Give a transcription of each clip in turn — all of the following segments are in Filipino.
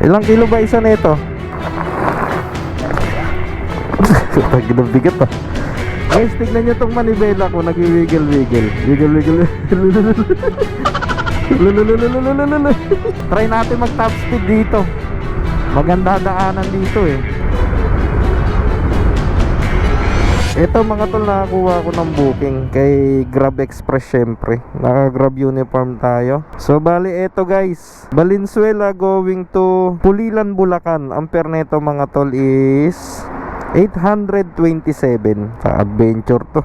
Ilang kilo ba isa nito? Ginang-bigat ah. Guys, tignan nyo tong manibela ko, nag-wiggle-wiggle. Wiggle-wiggle. Try natin mag top speed dito. Maganda daanan dito eh. Ito mga tol, nakakuha ko ng booking kay Grab Express syempre. Naka-Grab uniform tayo. So bali eto guys, Valenzuela going to Pulilan, Bulacan. Ang fare neto mga tol is 827 sa adventure to.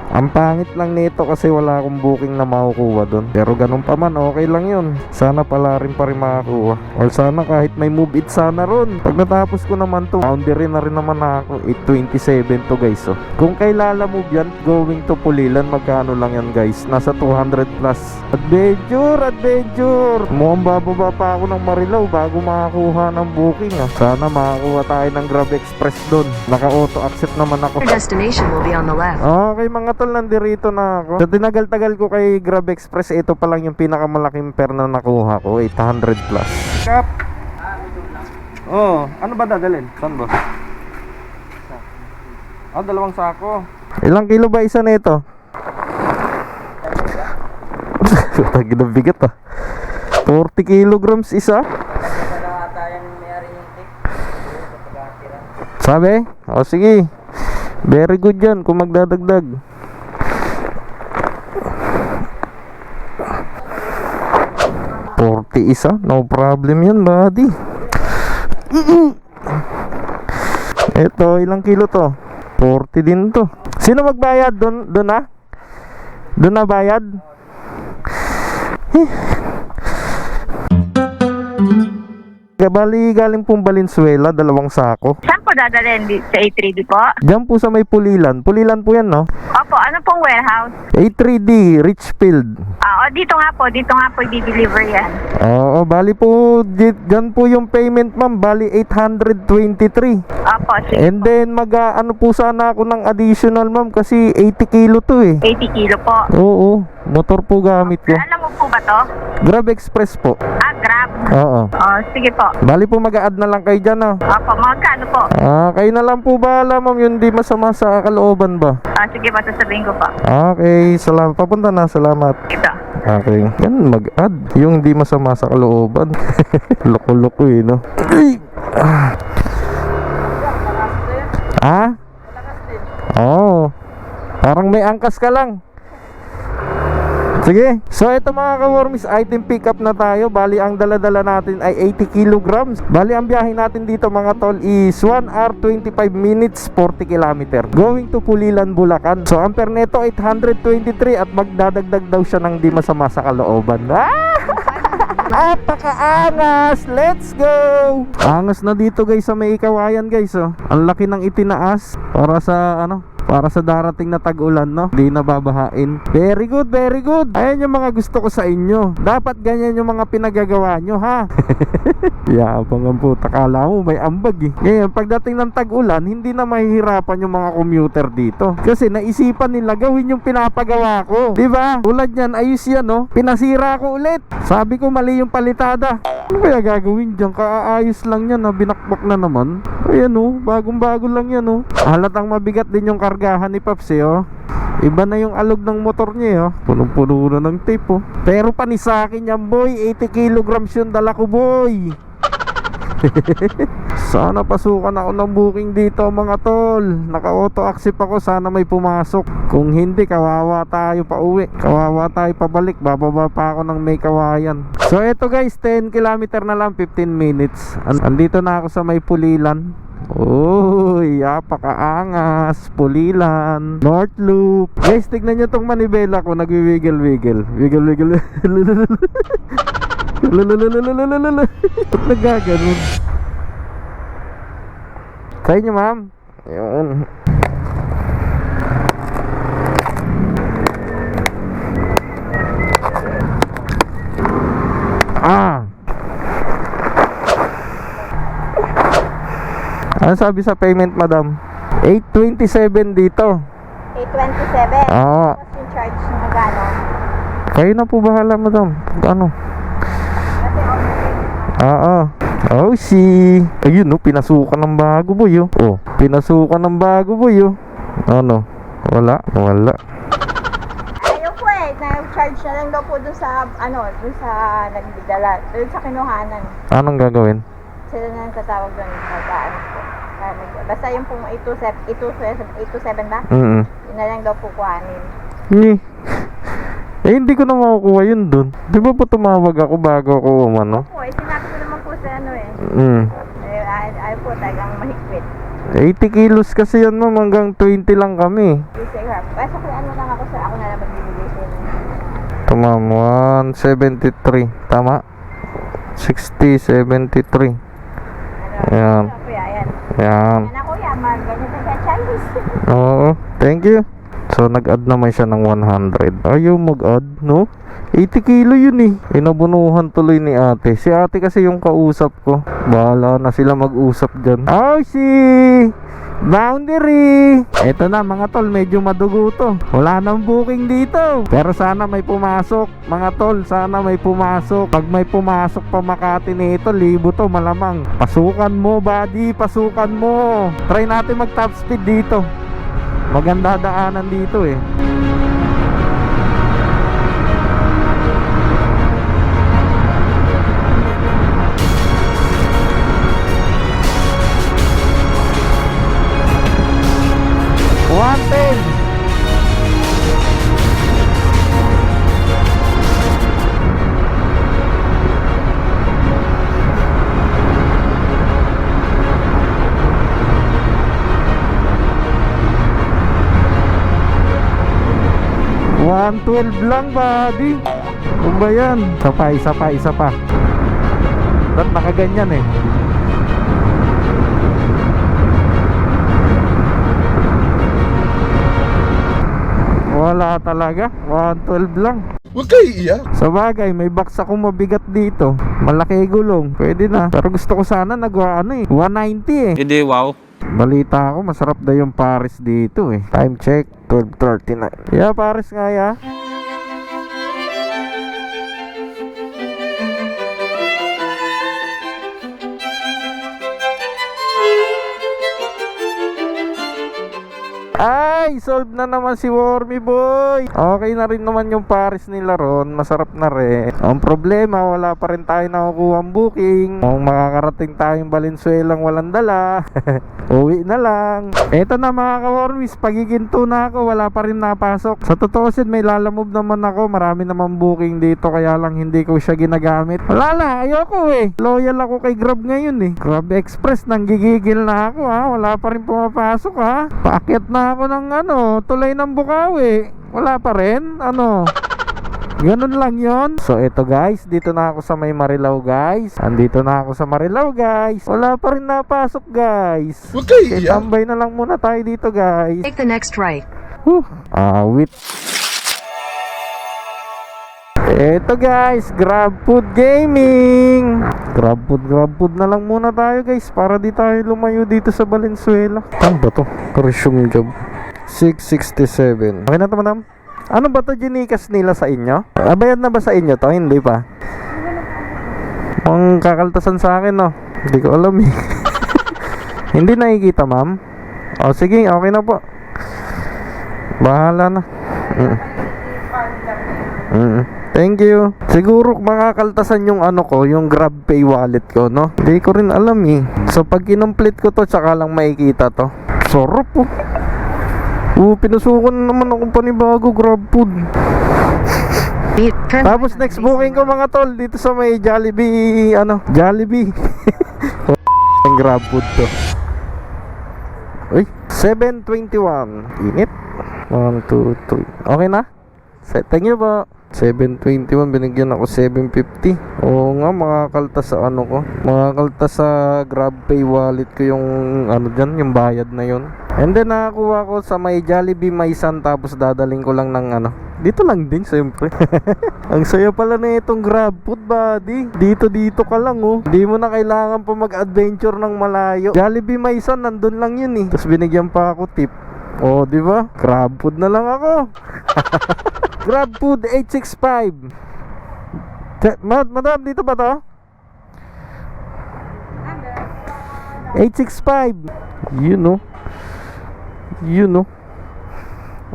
Ang pangit lang nito kasi wala akong booking na makukuha doon. Pero ganun pa man, okay lang yun. Sana pala rin pa rin makakuha. Or sana kahit may move it sana ron. Pag natapos ko naman to, boundary na rin naman ako. 827 to guys. So, kung kay Lala Move yan, going to Pulilan, magkano lang yan guys? Nasa 200 plus. Adventure! Mukhang bababa pa ako ng Marilao bago makakuha ng booking ah. Sana makakuha tayo ng Grab Express doon. Naka-auto accept naman ako. Your destination will be on the left. Okay mga tol, nandirito na ako. So tinagal-tagal ko kay Grab Express, ito pa lang yung pinakamalaking fare na nakuha ko, 800 plus. Kap! Oh, ano ba dadalhin? Saan ba? Ah, dalawang sako. Ilang kilo ba isa nito? Ginang-bigat ah. 40 kilograms isa? Sabi? O sige. Very good yan kung magdadagdag. Isa, no problem yan buddy. Ito, ilang kilo to? 40 din to. Sino magbayad? Doon na? Doon na bayad? Bali, galing pong Valenzuela, dalawang sako. Saan po dadalhin? Sa A3D po? Diyan po sa may Pulilan. Pulilan po yan, no? Opo, ano pong warehouse? A3D, Richfield. Dito nga po i-deliver yan. Oo, bali po, dyan po yung payment ma'am, bali 823. Opo, sige. And then ano po sana ako ng additional ma'am kasi 80 kilo to eh. 80 kilo po. Oo, motor po gamit ko. Alam mo po ba to? Grab Express po. Grab. Oo. Sige po. Bali po mag-a-add na lang kayo dyan ah. Opo, magkano po? Kayo na lang po bahala ma'am, yun di masama sa kalooban ba? Sige po, sasabihin ko po. Okay, salamat. Papunta na, salamat. Ito. Okay, yan mag-add. Yung di masama sa kalooban. Loko-loko eh, no? Oo. Parang may angkas ka lang. Sige. So ito mga ka-wormies, item pick up na tayo. Bali ang dala-dala natin ay 80 kilograms. Bali ang biyahe natin dito mga tol is 1 hour 25 minutes 40 kilometer. Going to Pulilan, Bulacan. So ang fare neto 823 at magdadagdag daw siya ng di masama sa kalooban. Napaka-angas! Let's go! Angas na dito guys sa may Kawayan guys oh. Ang laki ng itinaas para sa darating na tag-ulan, no? Hindi na babahain. Very good, very good. Ayan yung mga gusto ko sa inyo. Dapat ganyan yung mga pinagagawa nyo, ha? Yabang ang puta. Kala mo may ambag eh. Ngayon, pagdating ng tag-ulan, hindi na mahihirapan yung mga commuter dito. Kasi naisipan nila gawin yung pinapagawa ko. Diba? Tulad yan, ayos yan, no? Pinasira ko ulit. Sabi ko mali yung palitada. Ano kaya gagawin dyan? Kaaayos lang yan, ha? Binakbak na naman. Ayan, oh. Bagong-bago lang yan, oh. Halatang mabigat din yung kargahan ni Paps eh, oh. Iba na yung alog ng motor niya, oh. Punong-puno na ng tape, oh. Pero pa ni sa akin yan, boy. 80 kilograms yung dala ko, boy. Sana pasukan ako ng booking dito mga tol. Naka-auto accept ako, sana may pumasok. Kung hindi, kawawa tayo pa uwi. Kawawa tayo pabalik. Bababa pa ako ng may Kawayan. So eto guys, 10 kilometer na lang, 15 minutes. Andito na ako sa may Pulilan. Uy, apakaangas. Pulilan, North Loop. Guys, tignan nyo tong manibela ko, nagwi-wiggle-wiggle. Wiggle-wiggle. Ba't nagaganon? Try nyo ma'am. Ayun. Ano sabi sa payment madam? 827 dito. 827? Oo. Tapos yung charge na magano? Kayo na po bahala madam. Ano? Kasi Oo. Oh, ayun, no, pinasukan ng bago, boy, oh. Oh, pinasukan ng bago, boy, oh. Ano? Wala. Ayaw po eh, na-charge na lang daw po dun sa, dun sa nagbidala, dun sa kinuhanan. Anong gagawin? Sila na lang tatawag dun, mag-ano po. Basta yung pong 827 ba? Mm-mm. Yun na lang daw po kuhanin. Hindi ko na makukuha yun dun. Di ba po tumawag ako bago ako umano? Po eh, sinabi ko naman po sa ayaw po talagang mahigpit. 80 kilos kasi yan, ma'am. Hanggang 20 lang kami. Basta kung lang ako sir, ako na lang magbibigay sa inyo. Ito, ma'am. 173. Tama? 60, 73. Ayan. Ano kuya, ayan. Yan. Yan ako kuya, ganyan na siya Chinese. Oo. Thank you. So, nag-add naman siya ng 100. Ayaw mag-add, no? 80 kilo yun eh. Inabunuhan tuloy ni ate. Si ate kasi yung kausap ko. Bahala na sila mag-usap dyan. Oh, boundary! Eto na mga tol, medyo madugo to. Wala nang booking dito. Pero sana may pumasok. Mga tol, sana may pumasok. Pag may pumasok pa Makati nito, libo to malamang. Pasukan mo, buddy. Pasukan mo. Try natin mag top speed dito. Maganda daanan dito eh. Wanted. $112 lang, buddy. Ano ba yan? Isa pa. Ba't nakaganyan eh? Wala talaga. 112 lang. Huwag kayo iiyak. Sa bagay, may box akong mabigat dito. Malaki gulong. Pwede na. Pero gusto ko sana 190 eh. Hindi, wow. Balita ako, masarap daw yung Paris dito eh. Time check, 12:39. Yeah, Paris nga ya. Ay, solve na naman si Wormy Boy. Okay na rin naman yung Paris nila ron. Masarap na rin. Ang problema, wala pa rin tayo nakukuha ang booking. Kung makakarating tayong Valenzuelang walang dala, uwi na lang. Eto na mga ka-Wormies, pagiginto na ako. Wala pa rin napasok. Sa totoo sin, may lalamove naman ako. Marami naman booking dito, kaya lang hindi ko siya ginagamit. Wala na, ayoko eh. Loyal ako kay Grab ngayon eh. Grab Express, nanggigigil na ako ha. Wala pa rin pumapasok ha. Paakyat na ako ng tulay ng Bukawi. Wala pa rin. Ganun lang yon. So eto guys, dito na ako sa may Marilao guys. Andito na ako sa Marilao guys. Wala pa rin napasok guys. Huwag kayo iiyak. Tambay na lang muna tayo dito guys. Take the next right. Awit. Eto guys, GrabFood Gaming. GrabFood na lang muna tayo guys, para di tayo lumayo dito sa Valenzuela. Ano ba to? Resume job 667. Okay na to, madam? Ano ba to, ginikas nila sa inyo? Bayad na ba sa inyo to? Hindi pa. Ang kakaltasan sa akin, no? Hindi ko alam eh. Hindi nakikita, ma'am? O sige, okay na po. Bahala na. Thank you. Siguro makakaltasan yung yung GrabPay wallet ko, no? Hindi ko rin alam eh. So pag kinomplete ko to, tsaka lang makikita to. Sarap po. Pinusukan naman akong panibago GrabFood. Tapos next booking ko mga tol, dito sa may Jollibee, Jollibee. Ang GrabFood to. Uy, 721. Init. 1, 2, 3. Okay na? Thank you po. 721, binigyan ako 750. Oo nga, makakaltas sa ko. Makakaltas sa GrabPay wallet ko yung dyan, yung bayad na yon. And then nakakuha ko sa may Jollibee Maisan, tapos dadaling ko lang ng dito lang din siyempre. Ang saya pala na itong GrabFood, buddy. Dito ka lang oh. Hindi mo na kailangan pa mag-adventure ng malayo. Jollibee Maisan, nandun lang yun eh. Tapos binigyan pa ako tip. Oh, di ba? GrabFood na lang ako. GrabFood 865. Madam, dito ba to? 865. Yun oh.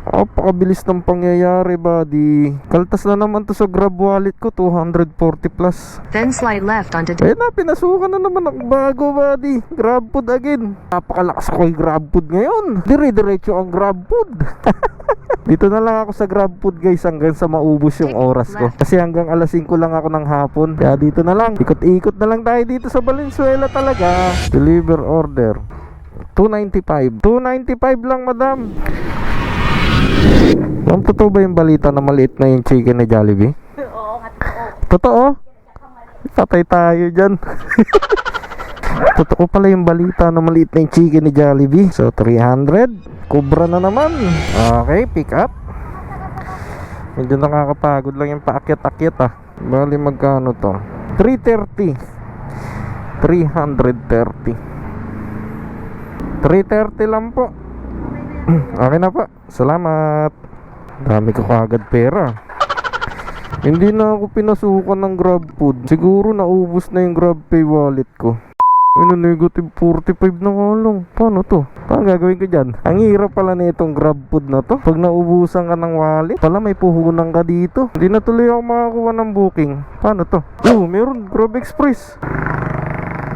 Napakabilis ng pangyayari, buddy. Kaltas na naman to sa Grab wallet ko, 240 plus. Then slide left onto Ayun na, pinasukan na naman ang bago, buddy. Grab food again. Napakalakas ako yung Grab food ngayon. Dire-diretso ang Grab food. Dito na lang ako sa Grab food, guys, hanggang sa maubos yung oras ko. Kasi hanggang alas 5 lang ako ng hapon. Kaya dito na lang, ikot-ikot na lang tayo dito sa Valenzuela talaga. Deliver order 295 lang, madam. Ma'am, totoo ba yung balita na maliit na yung chicken ni Jollibee? Oo, nga totoo. Totoo? Patay tayo dyan. Totoo pala yung balita na maliit na yung chicken ni Jollibee. So 300, kubra na naman. Okay, pick up. Medyo nakakapagod lang yung paakyat-akyat ah. Bali magkano to? 330 lang po. Okay na po, salamat. Dami ko kagad pera. Hindi na ako pinasukan ng Grab food. Siguro naubos na yung Grab Pay wallet ko. Negative 45 na nga lang. Paano to? Paano gagawin ko dyan? Ang hirap pala na itong Grab food na to. Pag naubusan ka ng wallet, pala may puhunan ka dito. Hindi na tuloy ako makakuha ng booking. Paano to? Meron Grab Express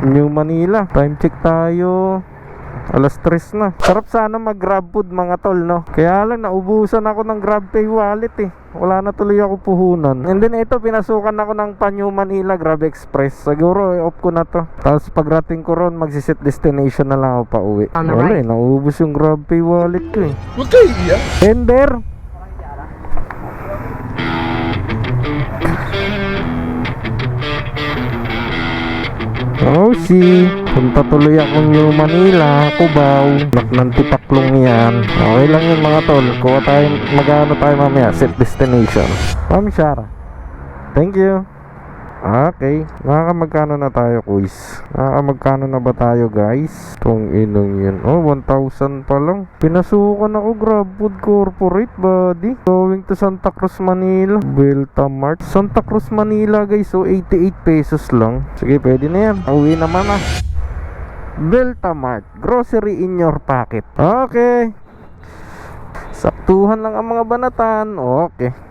New Manila. Time check tayo. Alas 3 na. Sarap sana mag Grab food, mga tol, no? Kaya lang naubusan ako ng Grab Pay wallet eh. Wala na tuloy ako puhunan. And then ito, pinasukan ako ng New Manila Grab Express. Siguro off ko na to. Tapos pagrating ko ron, magsiset destination na lang ako pa uwi. Wala eh, naubos yung Grab Pay wallet ko eh. Huwag kayo iiyak. Tender. Oh, punta tuloy akong New Manila, Cubao. Ng Tipaklong yan. Okay lang yun, mga tol. Kuha tayo, magano tayo mamaya, set destination. Ma'am Shara, thank you. Okay, nakakamagkano na tayo, quiz? Nakakamagkano na ba tayo, guys? Itong inong yun. 1,000 pa lang. Pinasukan ako Grab Food Corporate, buddy. Going to Santa Cruz, Manila. Belta Mart. Santa Cruz, Manila, guys. 88 pesos lang. Sige, pwede na yan. Uwi naman ah. Belta Mart. Grocery in your pocket. Okay. Saktuhan lang ang mga banatan. Okay.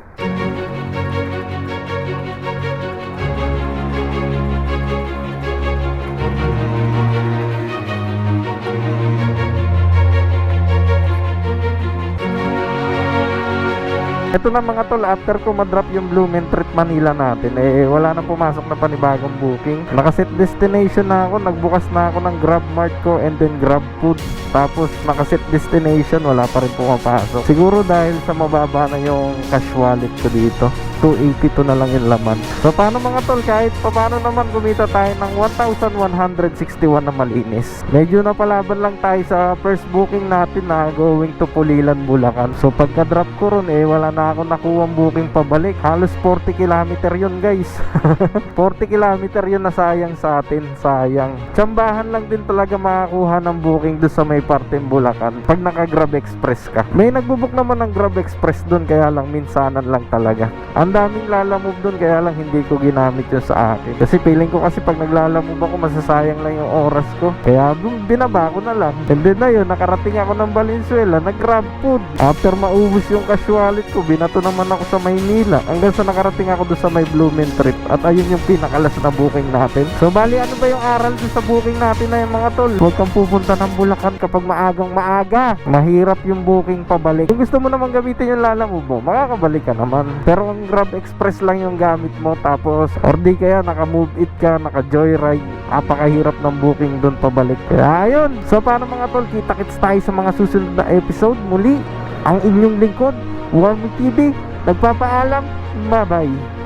Ito na mga tol, after ko madrop yung Blumentritt Manila natin, wala na pumasok na panibagong booking. Nakaset destination na ako, nagbukas na ako ng Grab Mart ko and then Grab Food. Tapos nakaset destination, wala pa rin pumapasok. Siguro dahil sa mababa na yung cash wallet ko dito. 282 na lang yung laman. So paano mga tol, kahit paano naman kumita tayo ng 1,161 na malinis. Medyo napalaban lang tayo sa first booking natin na going to Pulilan, Bulacan. So pagka drop ko ron wala na ako nakuha booking pabalik. Halos 40 kilometer yun, guys. 40 kilometer yun na sayang sa atin. Sayang. Tsambahan lang din talaga makakuha ng booking doon sa may parteng Bulacan pag naka Grab Express ka. May nagbubook naman ng Grab Express doon, kaya lang minsanan lang talaga. Ang daming lalamove doon, kaya lang hindi ko ginamit yun sa akin. Kasi feeling ko kasi pag naglalamove ako, masasayang lang yung oras ko. Kaya binaba ko na lang. And then na yun, nakarating ako ng Valenzuela, nag-Grab Food. After maubos yung cash wallet ko, binato naman ako sa Maynila. Hanggang sa nakarating ako doon sa may Blumentritt. At ayun yung pinakalas na booking natin. So bali, ano ba yung aral doon sa booking natin na yung mga tol? Huwag kang pupunta ng Bulacan kapag maagang maaga. Mahirap yung booking pabalik. Kung gusto mo naman gamitin yung lalamove mo, makakabalik ka naman. Pero ang Grab Express lang yung gamit mo, tapos or di kaya naka-move it ka, naka-joyride, napakahirap ng booking doon pabalik. Kaya ayun. So paano mga tol, kita-kits tayo sa mga susunod na episode. Muli, ang inyong lingkod, Warmy TV, nagpapaalam. Bye bye.